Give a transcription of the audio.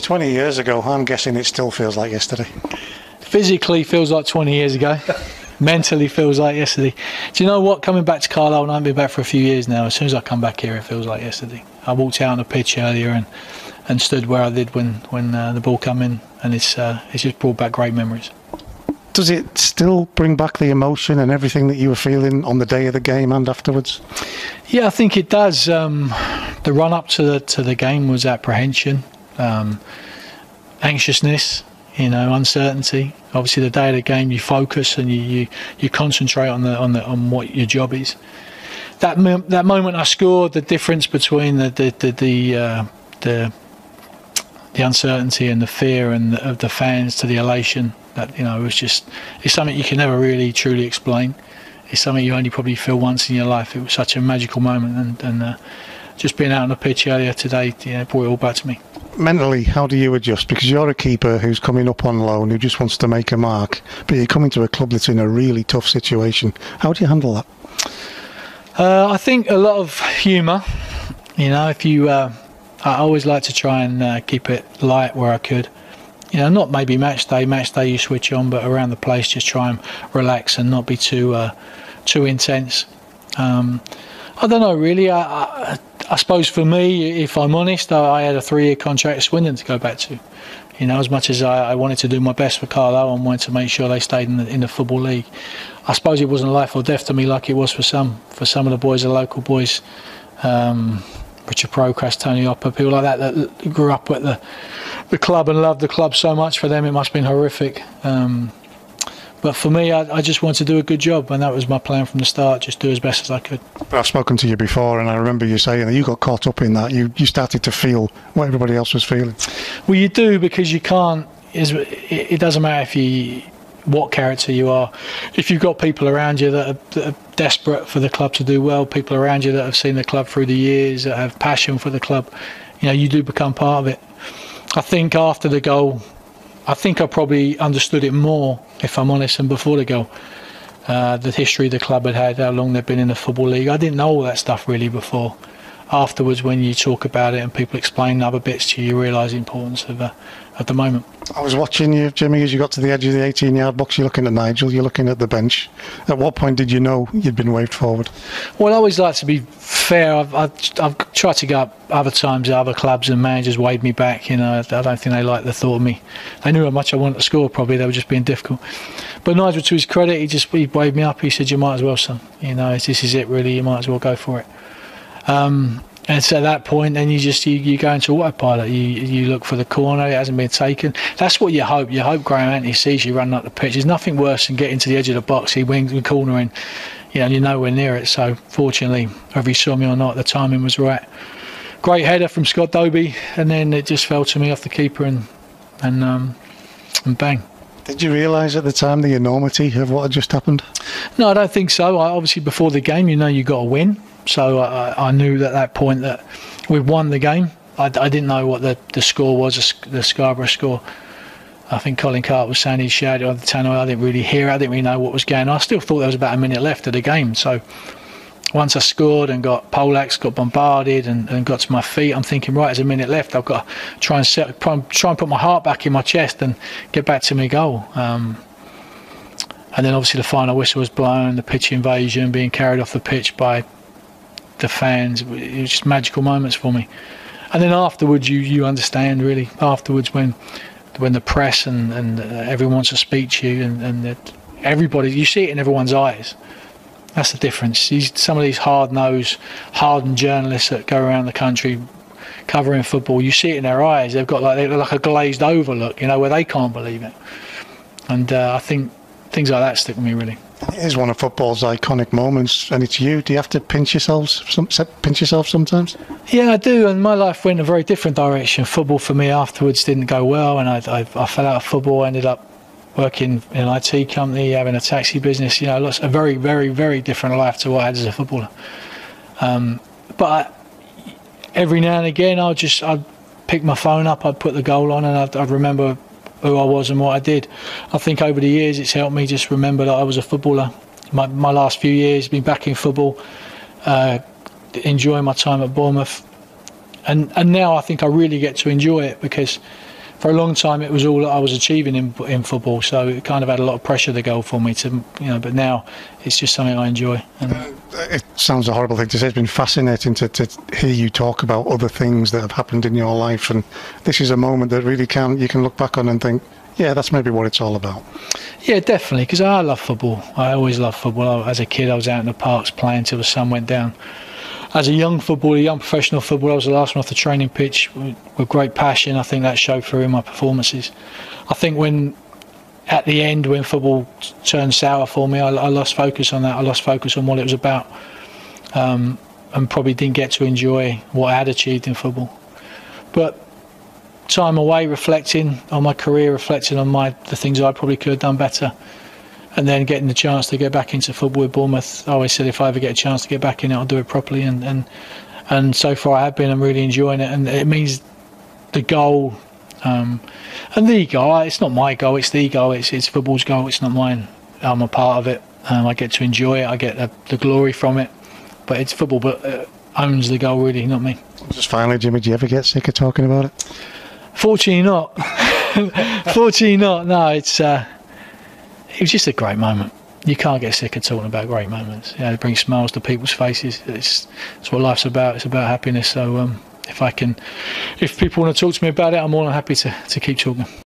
20 years ago, I'm guessing it still feels like yesterday. Physically feels like 20 years ago. Mentally feels like yesterday. Do you know what? Coming back to Carlisle, and I've been back for a few years now, as soon as I come back here, it feels like yesterday. I walked out on the pitch earlier and stood where I did when the ball came in, and it's just brought back great memories. Does it still bring back the emotion and everything that you were feeling on the day of the game and afterwards? Yeah, I think it does. The run up to the game was apprehension, anxiousness, uncertainty. Obviously, the day of the game, you focus and you concentrate on what your job is. That moment I scored, the difference between the uncertainty and the fear and of the fans to the elation. That it's something you can never really truly explain. It's something you only probably feel once in your life. It was such a magical moment, and just being out on the pitch earlier today, brought it all back to me. Mentally, how do you adjust? Because you're a keeper who's coming up on loan, who just wants to make a mark, but you're coming to a club that's in a really tough situation. How do you handle that? I think a lot of humour. I always like to try and keep it light where I could. Not maybe match day you switch on, but around the place just try and relax and not be too intense. I don't know really. I suppose for me, if I'm honest, I had a 3-year contract at Swindon to go back to. As much as I wanted to do my best for Carlisle and wanted to make sure they stayed in the Football League, I suppose it wasn't life or death to me like it was for some of the boys, the local boys, Richard Procrast, Tony Hopper, people like that grew up at the club and loved the club so much. For them it must have been horrific. But for me, I just wanted to do a good job, and that was my plan from the start, just do as best as I could. I've spoken to you before, and I remember you saying that you got caught up in that. You started to feel what everybody else was feeling. Well, you do, because you can't. It doesn't matter what character you are. If you've got people around you that are desperate for the club to do well, people around you that have seen the club through the years, that have passion for the club, you do become part of it. I think after the goal, I probably understood it more, if I'm honest, than before the goal. The history the club had, how long they've been in the Football League. I didn't know all that stuff really before. Afterwards, when you talk about it and people explain other bits to you, you realise the importance of the moment. I was watching you, Jimmy, as you got to the edge of the 18-yard box. You're looking at Nigel, you're looking at the bench. At what point did you know you'd been waved forward? Well, I always like to be fair. I've tried to go up other times at other clubs and managers waved me back. I don't think they liked the thought of me. They knew how much I wanted to score, probably. They were just being difficult. But Nigel, to his credit, he waved me up. He said, "You might as well, son. This is it, really. You might as well go for it." And so at that point, then you go into autopilot. You look for the corner. It hasn't been taken. That's what you hope. You hope Graham Anthony sees you running up the pitch. There's nothing worse than getting to the edge of the box. He wings the corner and you're nowhere near it. So fortunately, whether he saw me or not, the timing was right. Great header from Scott Dobie, and then it just fell to me off the keeper and bang. Did you realise at the time the enormity of what had just happened? No, I don't think so. Obviously, before the game, you got to win. So I knew at that point that we'd won the game. I didn't know what the score was, the Scarborough score. I think Colin Cart was saying he shouted on the tannoy. I didn't really hear it. I didn't really know what was going on. I still thought there was about a minute left of the game. So once I scored and got poleaxed, got bombarded and got to my feet, I'm thinking, right, there's a minute left. I've got to try and put my heart back in my chest and get back to my goal. And then obviously the final whistle was blown, the pitch invasion, being carried off the pitch by the fans. It was just magical moments for me. And then afterwards you understand really, afterwards when the press and everyone wants to speak to you and everybody, you see it in everyone's eyes. That's the difference. Some of these hard-nosed, hardened journalists that go around the country covering football, you see it in their eyes. They look like a glazed over look, where they can't believe it. And I think things like that stick with me really. It is one of football's iconic moments, and it's you. Do you have to pinch yourself sometimes? Yeah, I do, and my life went a very different direction. Football for me afterwards didn't go well, and I fell out of football. I ended up working in an IT company, having a taxi business. Lots a very, very, very different life to what I had as a footballer. But every now and again, I'd pick my phone up, I'd put the goal on, and I'd remember who I was and what I did. I think over the years it's helped me just remember that I was a footballer. My last few years been back in football, enjoying my time at Bournemouth, and now I think I really get to enjoy it because for a long time it was all that I was achieving in football, so it kind of had a lot of pressure, the goal, for me to, but now it's just something I enjoy. And it sounds a horrible thing to say. It's been fascinating to hear you talk about other things that have happened in your life, and this is a moment that really you can look back on and think, yeah, that's maybe what it's all about. Yeah, definitely, because I love football. I always loved football. As a kid, I was out in the parks playing till the sun went down. As a young footballer, young professional footballer, I was the last one off the training pitch with great passion. I think that showed through in my performances. I think at the end, when football turned sour for me, I lost focus on that. I lost focus on what it was about, and probably didn't get to enjoy what I had achieved in football. But time away, reflecting on my career, reflecting on the things I probably could have done better, and then getting the chance to get back into football with Bournemouth. I always said if I ever get a chance to get back in it, I'll do it properly, and so far I have been. I'm really enjoying it, and it means the goal and the goal. It's not my goal; it's the goal. It's football's goal. It's not mine. I'm a part of it. I get to enjoy it. I get the glory from it. But it's football, but owns the goal, really, not me. Just finally, Jimmy, do you ever get sick of talking about it? Fortunately not. Fortunately not. No, it was just a great moment. You can't get sick of talking about great moments. It brings smiles to people's faces. It's what life's about. It's about happiness. So if people want to talk to me about it, I'm more than happy to keep talking.